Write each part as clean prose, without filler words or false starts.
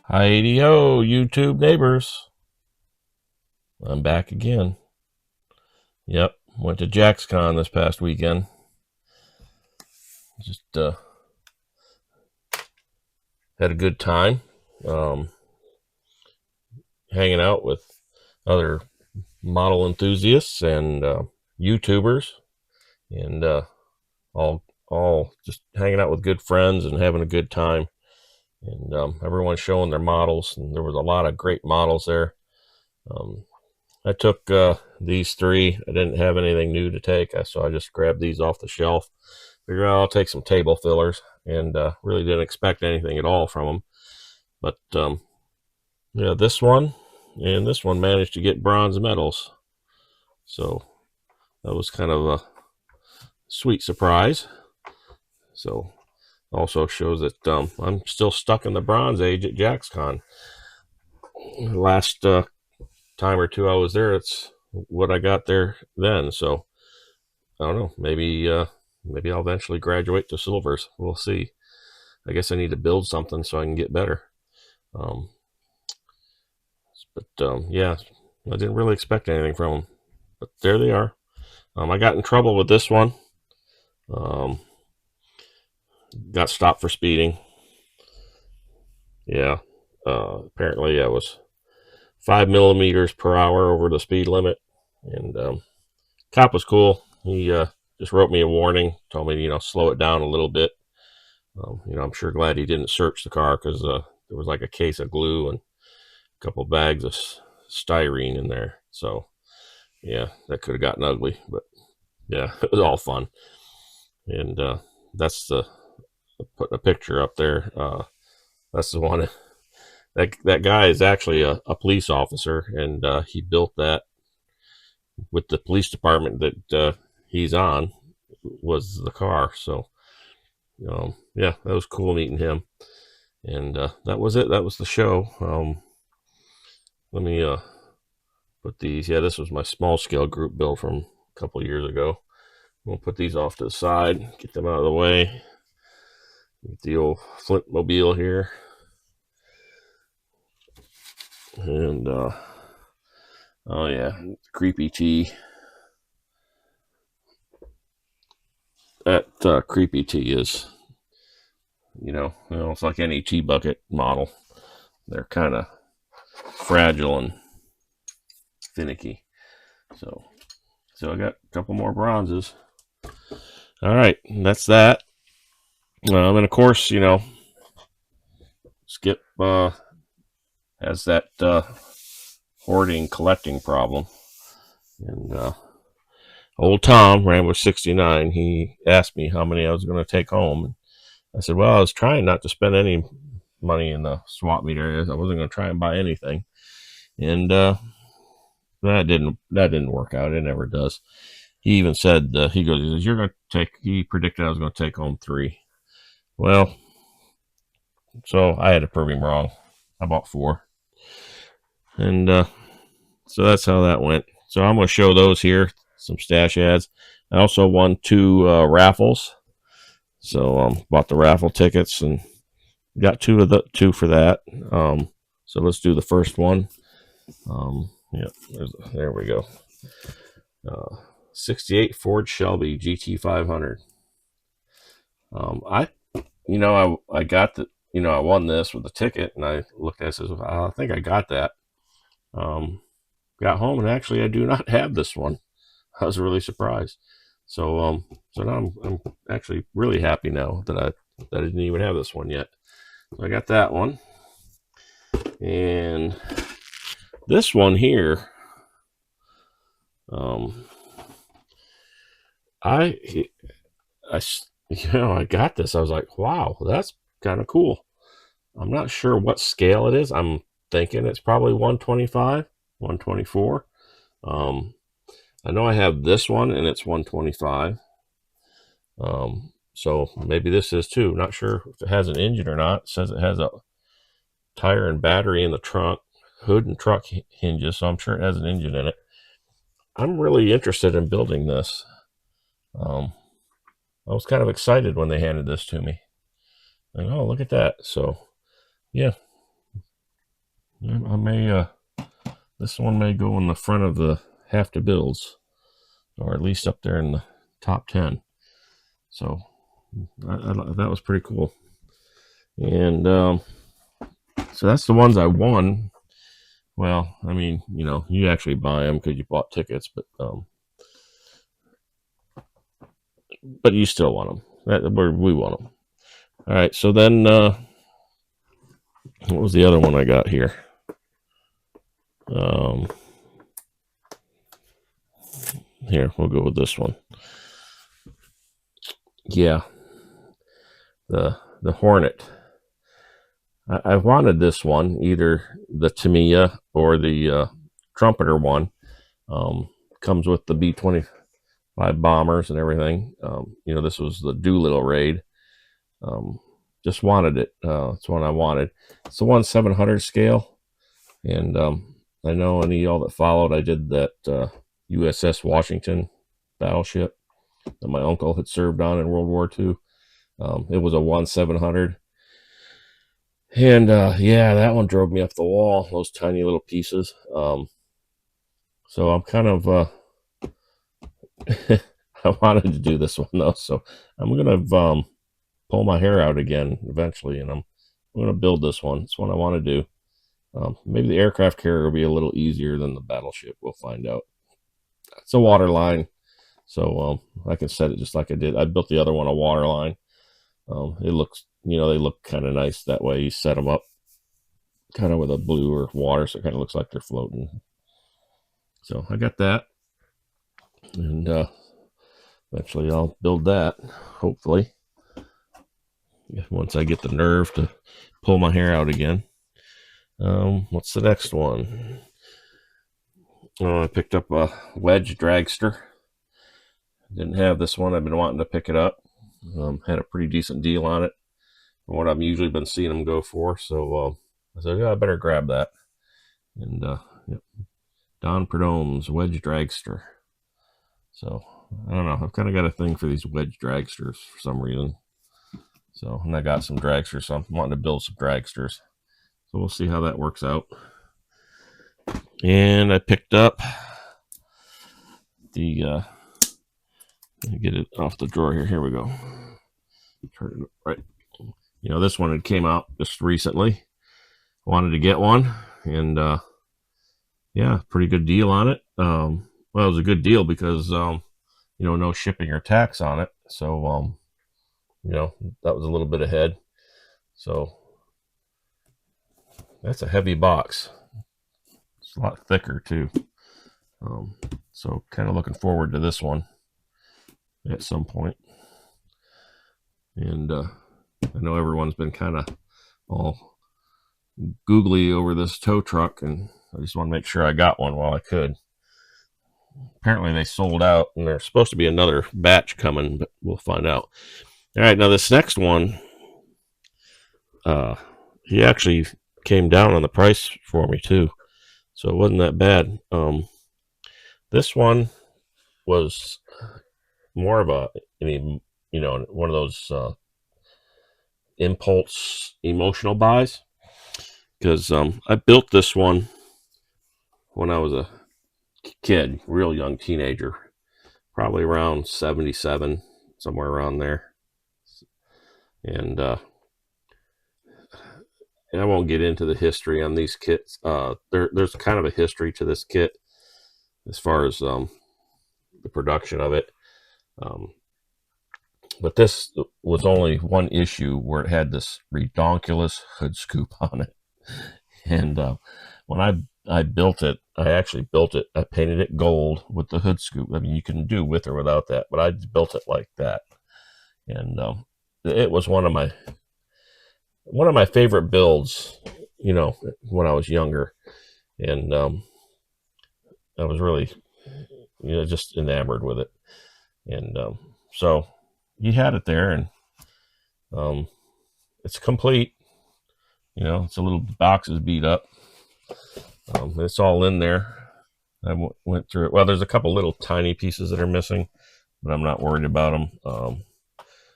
Hi-yo, YouTube neighbors. I'm back again. Yep, went to Jaxcon this past weekend. Just had a good time. Hanging out with other model enthusiasts and YouTubers, and all just hanging out with good friends and having a good time. And everyone's showing their models, and there was a lot of great models there. I took these three. I didn't have anything new to take, so I just grabbed these off the shelf. Figured I'll take some table fillers, and really didn't expect anything at all from them. But yeah, this one and this one managed to get bronze medals, so that was kind of a sweet surprise. So also shows that I'm still stuck in the Bronze Age at Jaxcon. Last time or two I was there, it's what I got there then. So I don't know. Maybe I'll eventually graduate to silvers. We'll see. I guess I need to build something so I can get better. Yeah, I didn't really expect anything from them, but there they are. I got in trouble with this one. Got stopped for speeding. Yeah, apparently I was 5 millimeters per hour over the speed limit, and cop was cool. He just wrote me a warning, told me to slow it down a little bit. I'm sure glad he didn't search the car, because there was like a case of glue and a couple bags of styrene in there. So yeah, that could have gotten ugly, but yeah, it was all fun. And that's putting a picture up there. That's the one. That guy is actually a police officer, and he built that with the police department that he's on, was the car. So yeah, that was cool meeting him. And that was it. That was the show. Let me put these. Yeah, this was my small scale group build from a couple years ago. We'll put these off to the side, get them out of the way. Get the old Flintmobile here. And oh yeah, creepy T. That creepy T is, it's like any T bucket model. They're kind of fragile and finicky. So I got a couple more bronzes. All right, that's that. And of course, Skip has that hoarding, collecting problem. And old Tom, Rambo 69, he asked me how many I was going to take home. I said, well, I was trying not to spend any money in the swap meet areas. I wasn't going to try and buy anything. And that didn't work out. It never does. He even said, he predicted I was going to take home 3. Well, so I had to prove him wrong. I bought 4. And so that's how that went. So I'm going to show those here, some stash ads. I also won 2 raffles. So bought the raffle tickets and got 2 for that. So let's do the first one. Yeah, there we go. 68 Ford Shelby GT 500. I got the, I won this with a ticket, and I looked at it and says, I think I got that. Got home, and actually I do not have this one. I was really surprised. So now I'm actually really happy now that I didn't even have this one yet. So I got that one. And this one here, I got this. I was like, wow, that's kind of cool. I'm not sure what scale it is. I'm thinking it's probably 125, 124. I know I have this one, and it's 125. So maybe this is too. Not sure if it has an engine or not. It says it has a tire and battery in the trunk, hood and truck hinges, so I'm sure it has an engine in it. I'm really interested in building this. I was kind of excited when they handed this to me. Like, oh, look at that. So, yeah, I may, this one may go in the front of the have to builds, or at least up there in the top 10. So, that was pretty cool. And so that's the ones I won. Well, I mean, you actually buy them because you bought tickets, but you still want them. We want them. All right. So then, what was the other one I got here? Here, we'll go with this one. Yeah, the Hornet. I wanted this one, either the Tamiya or the Trumpeter one. Comes with the B-25 bombers and everything. This was the Doolittle raid. Just wanted it. It's one I wanted. It's the 1/700 scale, and I know any of y'all that followed, I did that USS Washington battleship that my uncle had served on in World War II. It was a 1/700. And yeah, that one drove me up the wall, those tiny little pieces. So I'm kind of, I wanted to do this one though. So I'm going to pull my hair out again eventually, and I'm going to build this one. It's one I want to do. Maybe the aircraft carrier will be a little easier than the battleship. We'll find out. It's a water line, so I can set it just like I did. I built the other one a water line. It looks, they look kind of nice that way. You set them up kind of with a blue or water, so it kind of looks like they're floating. So I got that, and eventually I'll build that, hopefully, once I get the nerve to pull my hair out again. What's the next one? I picked up a wedge dragster. Didn't have this one. I've been wanting to pick it up. Had a pretty decent deal on it from what I've usually been seeing them go for. So I said, yeah, I better grab that. And yep. Don Perdome's wedge dragster. So I don't know. I've kind of got a thing for these wedge dragsters for some reason. So, and I got some dragsters, so I'm wanting to build some dragsters. So we'll see how that works out. And I picked up the, let me get it off the drawer here. Here we go. Turn it right. This one had came out just recently. I wanted to get one, and yeah, pretty good deal on it. Well, it was a good deal because no shipping or tax on it. So that was a little bit ahead. So that's a heavy box. It's a lot thicker too. So kind of looking forward to this one at some point. And I know everyone's been kind of all googly over this tow truck, and I just want to make sure I got one while I could. Apparently they sold out, and there's supposed to be another batch coming, but we'll find out. All right, now this next one, he actually came down on the price for me too, so it wasn't that bad. This one was more of a, one of those impulse emotional buys, because I built this one when I was a kid, real young teenager, probably around 77, somewhere around there. And I won't get into the history on these kits. There's kind of a history to this kit as far as the production of it. But this was only one issue where it had this redonkulous hood scoop on it. And when I built it, I actually built it, I painted it gold with the hood scoop. I mean, you can do with or without that, but I built it like that. And it was one of my favorite builds, when I was younger. And I was really, just enamored with it. And so he had it there, and it's complete. It's a little box is beat up. It's all in there. went through it. Well, there's a couple little tiny pieces that are missing, but I'm not worried about them.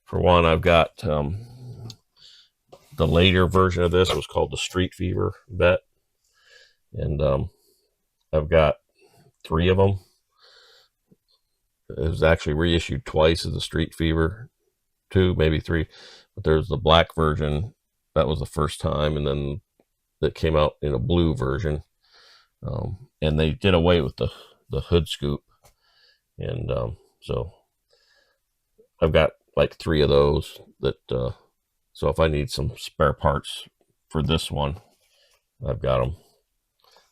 For one, I've got the later version of this was called the Street Fever vet, and I've got 3 of them. It was actually reissued twice as the Street Fever 2, maybe 3, but there's the black version. That was the first time, and then that came out in a blue version, and they did away with the hood scoop, and so I've got like 3 of those that so if I need some spare parts for this one, I've got them.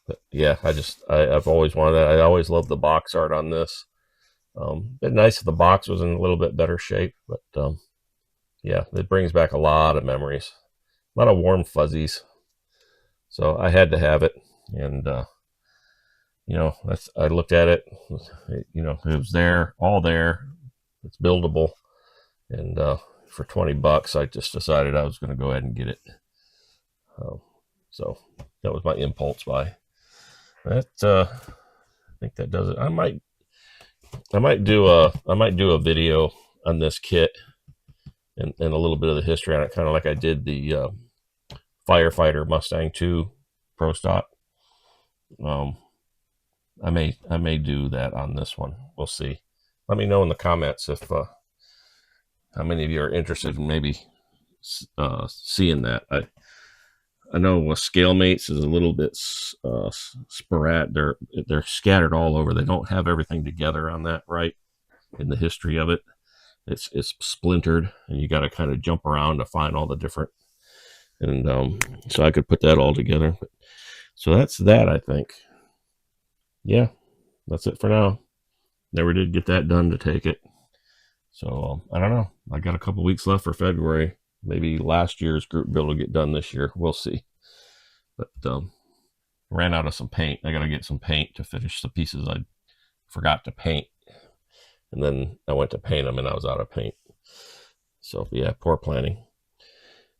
But yeah, I've always wanted that. I always loved the box art on this. Been nice if the box was in a little bit better shape, but yeah, it brings back a lot of memories, a lot of warm fuzzies. So I had to have it, and you know, I looked at it. You know, it was there, all there. It's buildable, and for $20, I just decided I was going to go ahead and get it. So that was my impulse buy. That I think that does it. I might do a video on this kit and a little bit of the history on it, kind of like I did the Firefighter Mustang 2 Pro Stock. I may do that on this one. We'll see. Let me know in the comments if how many of you are interested in maybe seeing that. I know Scale Mates is a little bit sporadic. They're scattered all over. They don't have everything together on that right in the history of it. It's splintered, and you got to kind of jump around to find all the different. And so I could put that all together. So that's that, I think. Yeah, that's it for now. Never did get that done to take it. So I don't know. I got a couple weeks left for February. Maybe last year's group build will get done this year. We'll see. But ran out of some paint. I got to get some paint to finish the pieces I forgot to paint. And then I went to paint them, and I was out of paint. So yeah, poor planning.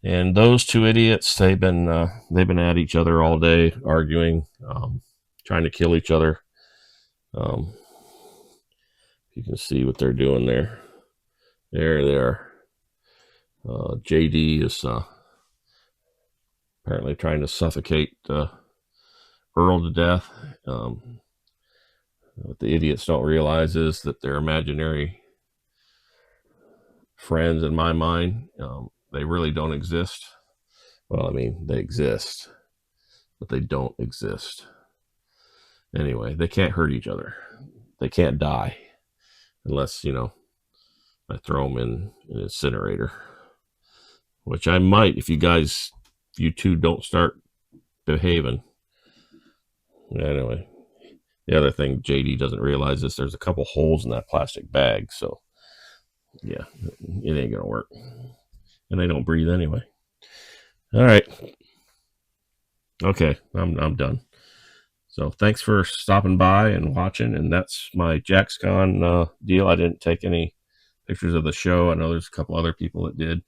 And those 2 idiots, they've been at each other all day, arguing, trying to kill each other. You can see what they're doing there. There they are. JD is apparently trying to suffocate Earl to death. What the idiots don't realize is that they're imaginary friends in my mind. They really don't exist. Well, I mean, they exist, but they don't exist. Anyway, they can't hurt each other. They can't die unless, you know, I throw them in an incinerator, which I might if you 2 don't start behaving. Anyway, the other thing JD doesn't realize is there's a couple holes in that plastic bag, so yeah, it ain't gonna work. And they don't breathe anyway. All right. Okay, I'm done. So thanks for stopping by and watching, and that's my Jaxcon deal. I didn't take any pictures of the show. I know there's a couple other people that did,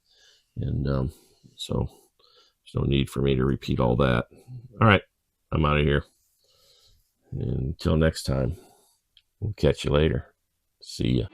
and so there's no need for me to repeat all that. All right, I'm out of here. Until next time, we'll catch you later. See ya.